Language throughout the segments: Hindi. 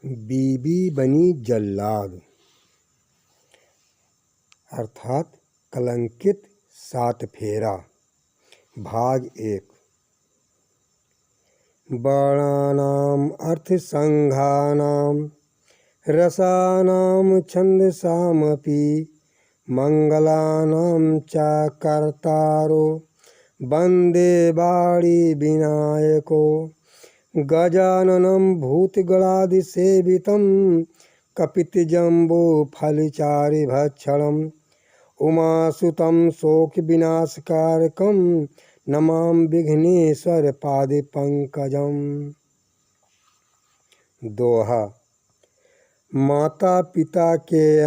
बीबी बनी जल्लाद अर्थात कलंकित सात फेरा। भाग 1। वर्णानाम अर्थसंघानाम रसानाम छंदसामपि मंगलानाम च कर्तारो वंदे वाणी विनायको गजाननं भूतगणादिसेवितं कपितजम्बूफलचारुभक्षणम् उमासुतं शोकविनाशकारकं नमामि विघ्नेश्वरपादपङ्कजम्। दोहा। माता पिता के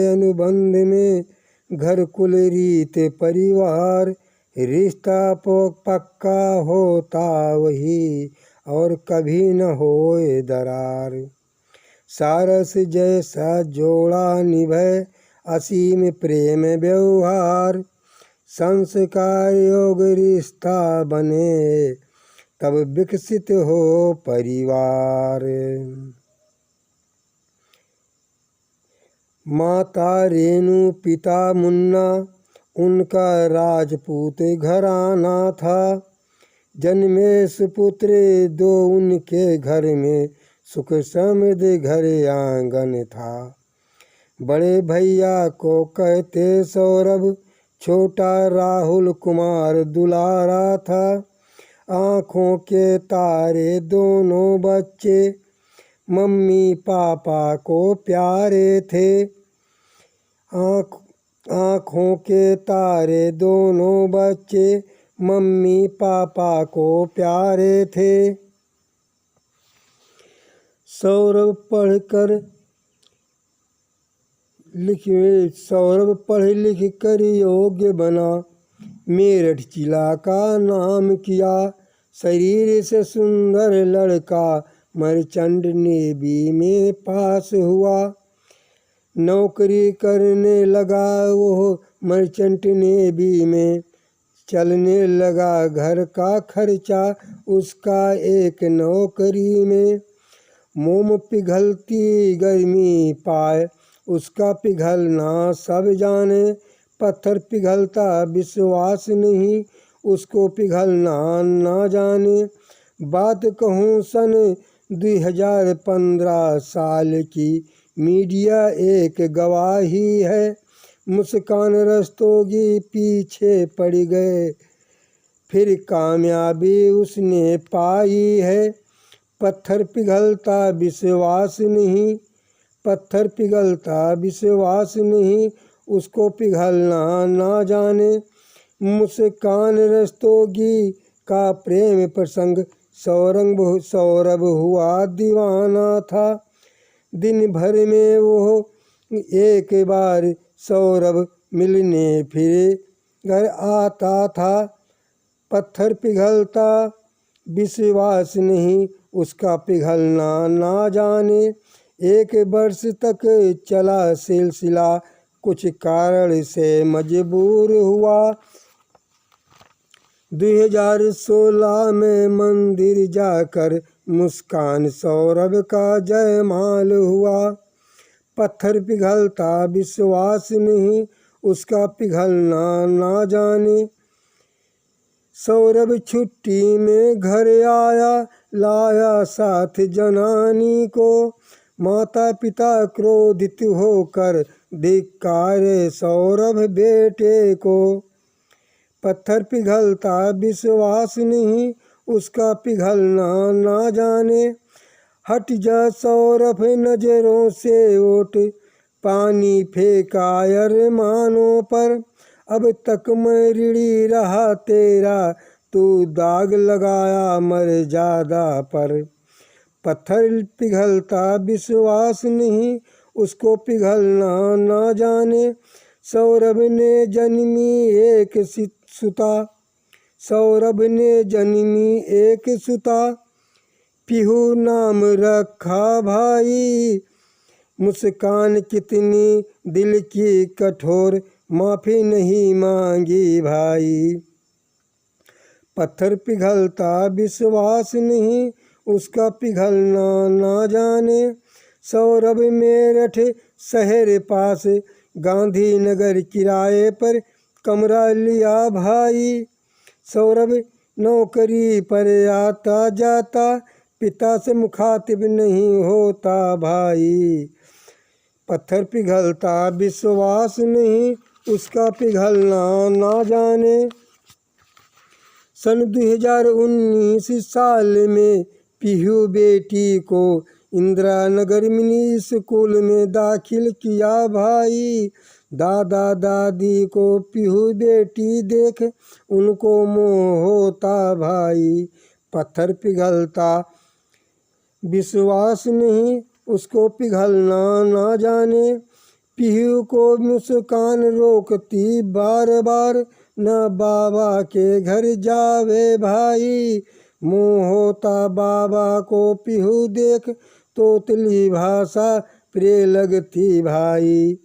अनुबंध में घर कुल रीत परिवार रिश्ता पक्का होता वही और कभी न होए दरार। सारस जैसा जोड़ा निभे असीम प्रेम व्यवहार संस्कार योग रिश्ता बने तब विकसित हो परिवार। माता रेणु पिता मुन्ना उनका राजपूत घराना था। जन्मे सुपुत्र दो उनके घर में सुख समृद्ध घर आंगन था। बड़े भैया को कहते सौरभ छोटा राहुल कुमार दुलारा था। आँखों के तारे दोनों बच्चे मम्मी पापा को प्यारे थे। आँखों के तारे दोनों बच्चे मम्मी पापा को प्यारे थे। सौरभ पढ़ लिख कर योग्य बना मेरठ जिला का नाम किया। शरीर से सुंदर लड़का मर्चेंट नेवी में पास हुआ। नौकरी करने लगा वो मर्चेंट नेवी में। चलने लगा घर का खर्चा उसका एक नौकरी में। मोम पिघलती गर्मी पाए उसका पिघलना सब जाने। पत्थर पिघलता विश्वास नहीं उसको पिघलना ना जाने। बात कहूँ सन 2015 साल की मीडिया एक गवाही है। मुस्कान रस्तोगी पीछे पड़ गए फिर कामयाबी उसने पाई है। पत्थर पिघलता विश्वास नहीं उसको पिघलना ना जाने। मुस्कान रस्तोगी का प्रेम प्रसंग सौरभ हुआ दीवाना था। दिन भर में वो एक बार सौरभ मिलने फिर घर आता था। पत्थर पिघलता विश्वास नहीं उसका पिघलना ना जाने। 1 वर्ष तक चला सिलसिला कुछ कारण से मजबूर हुआ। 2016 में मंदिर जाकर मुस्कान सौरभ का जयमाल हुआ। पत्थर पिघलता विश्वास नहीं उसका पिघलना ना जाने। सौरभ छुट्टी में घर आया लाया साथ जनानी को। माता पिता क्रोधित होकर धिक्कारे सौरभ बेटे को। पत्थर पिघलता विश्वास नहीं उसका पिघलना ना जाने। हट जा सौरभ नजरों से ओट पानी फेंका अरमानों पर। अब तक मैं ऋणी रहा तेरा तू दाग लगाया मर्यादा पर। पत्थर पिघलता विश्वास नहीं उसको पिघलना ना जाने। सौरभ ने जन्मी एक सुता पीहू नाम रखा भाई। मुस्कान कितनी दिल की कठोर माफ़ी नहीं मांगी भाई। पत्थर पिघलता विश्वास नहीं, उसका पिघलना ना जाने। सौरभ मेरठ शहर पास, गांधीनगर किराए पर कमरा लिया भाई। सौरभ नौकरी पर आता जाता, पिता से मुखातिब नहीं होता भाई। पत्थर पिघलता विश्वास नहीं, उसका पिघलना ना जाने। सन 2019 साल में पीहू बेटी को इंदिरा नगर मिनी स्कूल में दाखिल किया भाई। दादा दादी को पीहू बेटी देख उनको मोह होता भाई। पत्थर पिघलता विश्वास नहीं, उसको पिघलना ना जाने। पीहू को मुस्कान रोकती बार बार, न बाबा के घर जावे भाई। मोह होता बाबा को पीहू देख, तोतली भाषा प्रिय लगती भाई।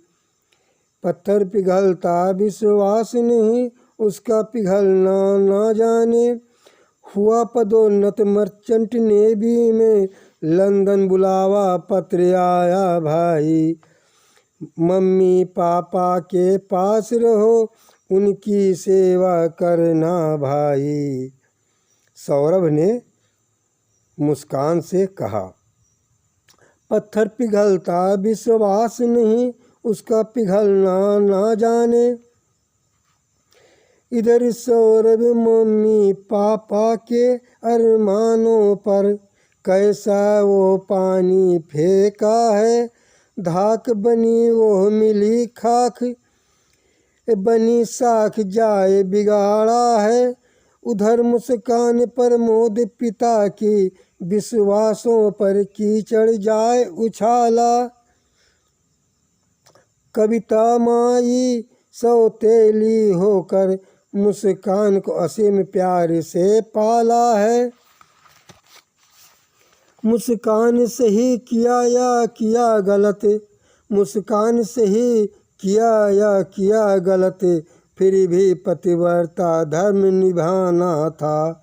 पत्थर पिघलता विश्वास नहीं, उसका पिघलना ना जाने। हुआ पदोन्नत मर्चेंट नेवी में, लंदन बुलावा पत्र आया भाई। मम्मी पापा के पास रहो, उनकी सेवा करना भाई। सौरभ ने मुस्कान से कहा। पत्थर पिघलता विश्वास नहीं, उसका पिघलना ना जाने। इधर सौरभ मम्मी पापा के अरमानों पर कैसा वो पानी फेंका है। धाक बनी वो मिली खाक, बनी साख जाए बिगाड़ा है। उधर मुस्कान पर मोद पिता की, विश्वासों पर कीचड़ जाए उछाला। कविता माई सौतेली होकर मुस्कान को असीम प्यार से पाला है। मुस्कान सही किया या किया गलत, मुस्कान सही किया या किया गलत, फिर भी पतिव्रता धर्म निभाना था।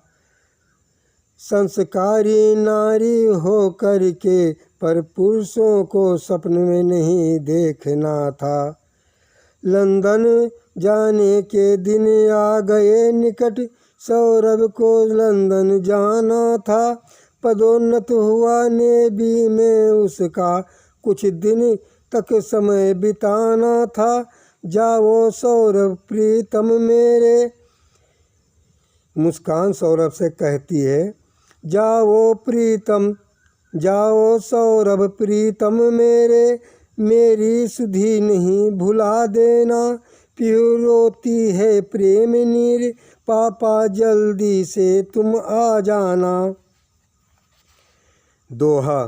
संस्कारी नारी हो कर के पर पुरुषों को सपने में नहीं देखना था। लंदन जाने के दिन आ गए निकट, सौरभ को लंदन जाना था। पदोन्नत हुआ नेवी में उसका, कुछ दिन तक समय बिताना था। जाओ सौरभ प्रीतम मेरे, मुस्कान सौरभ से कहती है, जाओ प्रीतम, जाओ सौरभ प्रीतम मेरे, मेरी सुधि नहीं भुला देना। पीहू रोती है प्रेम नीर, पापा जल्दी से तुम आ जाना। दोहा।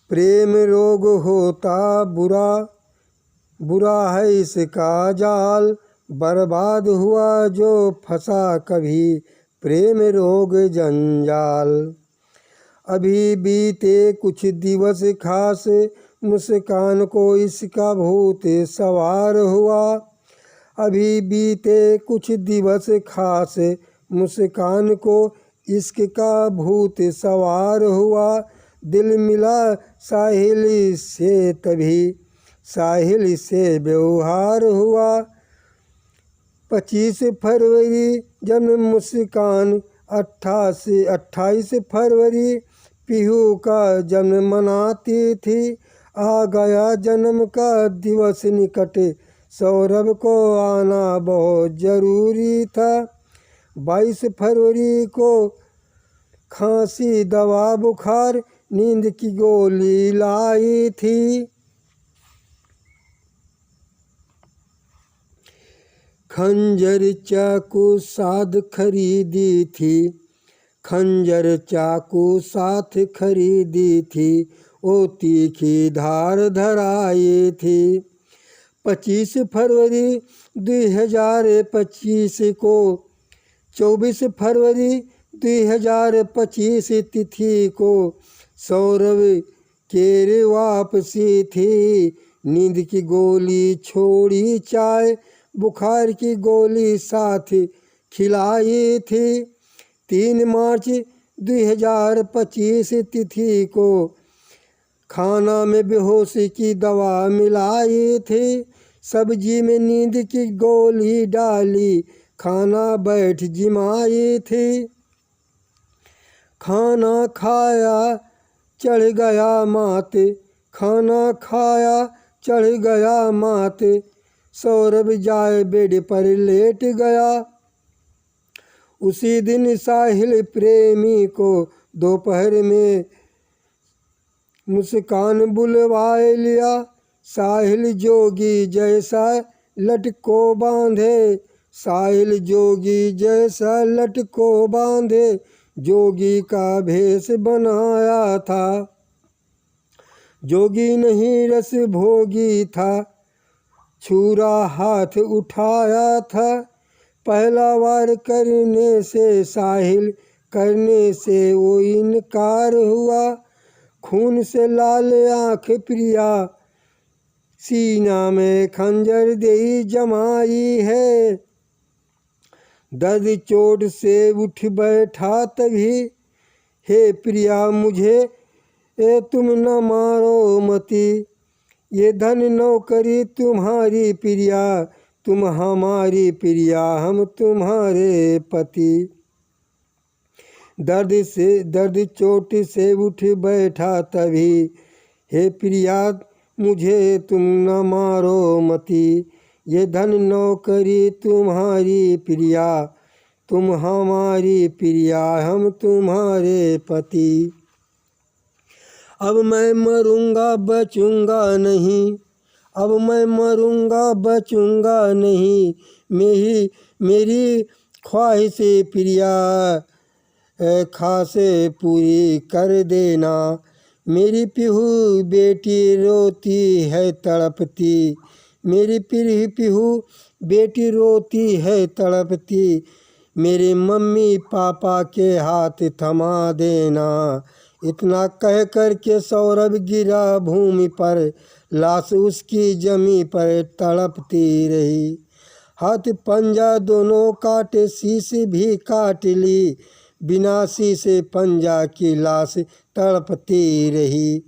प्रेम रोग होता बुरा, बुरा है इसका जाल। बर्बाद हुआ जो फंसा कभी, प्रेम रोग जंजाल। अभी बीते कुछ दिवस खास, मुस्कान को इसका भूत सवार हुआ। अभी बीते कुछ दिवस खास, मुस्कान को इसका भूत सवार हुआ। दिल मिला साहिल से तभी, साहिल से व्यवहार हुआ। 25 फरवरी जन्म मुस्कान, 28 फरवरी पीहू का जन्म मनाती थी। आ गया जन्म का दिवस निकट, सौरभ को आना बहुत ज़रूरी था। 22 फरवरी को खांसी दवा बुखार, नींद की गोली लाई थी। खंजर चाकू साथ खरीदी थी, खंजर चाकू साथ खरीदी थी, ओ तीखी धार धराई थी। 25 फरवरी 2025 को, 24 फरवरी 2025 तिथि को सौरभ के वापसी थी। नींद की गोली छोड़ी, चाय बुखार की गोली साथ खिलाई थी। 3 मार्च 2025 तिथि को खाना में बेहोशी की दवा मिलाई थी, सब्जी में नींद की गोली डाली, खाना बैठ जिमाई थी। खाना खाया चढ़ गया मात, खाना खाया चढ़ गया मात, सौरभ जाए बेड पर लेट गया। उसी दिन साहिल प्रेमी को दोपहर में मुस्कान बुलवाए लिया, साहिल जोगी जैसा लटको बांधे, साहिल जोगी जैसा लटको बांधे, जोगी का भेष बनाया था। जोगी नहीं रस भोगी था, छुरा हाथ उठाया था, पहला वार करने से साहिल करने से वो इनकार हुआ। खून से लाल आँख प्रिया सीना में खंजर दे जमाई है, दर्द चोट से उठ बैठा तभी, हे प्रिया मुझे तुम न मारो मती, ये धन नौकरी तुम्हारी प्रिया, तुम हमारी प्रिया हम तुम्हारे पति। दर्द चोट से उठ बैठा तभी, हे प्रिया मुझे तुम न मारो मती, ये धन नौकरी तुम्हारी प्रिया, तुम हमारी प्रिया हम तुम्हारे पति। अब मैं मरूंगा बचूंगा नहीं, अब मैं मरूंगा बचूंगा नहीं, मेरी ख्वाहिश प्रिया खासे पूरी कर देना। मेरी पिहू बेटी रोती है तड़पती, मेरी पिहू बेटी रोती है तड़पती, मेरे मम्मी पापा के हाथ थमा देना। इतना कह कर के सौरभ गिरा भूमि पर, लाश उसकी जमी पर तड़पती रही। हाथ पंजा दोनों काटे, शीश भी काट ली, बिना शीशे पंजा की लाश तड़पती रही।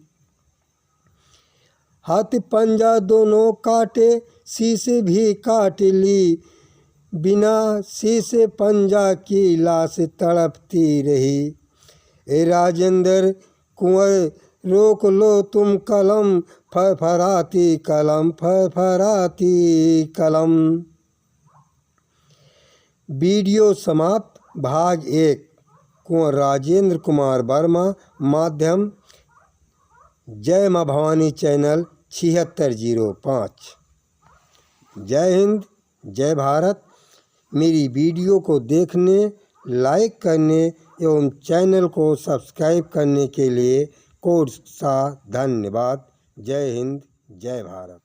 हाथ पंजा दोनों काटे, शीश भी काट ली, बिना शीशे पंजा की लाश तड़पती रही। ए राजेंद्र कुंवर रोक लो तुम कलम, फरफराती कलम, फरफराती कलम। वीडियो समाप्त। भाग 1 कुंवर राजेंद्र कुमार वर्मा। माध्यम जय माँ भवानी चैनल 7605। जय हिंद, जय भारत। मेरी वीडियो को देखने, लाइक करने एवं चैनल को सब्सक्राइब करने के लिए कोटि सा धन्यवाद। जय हिंद, जय भारत।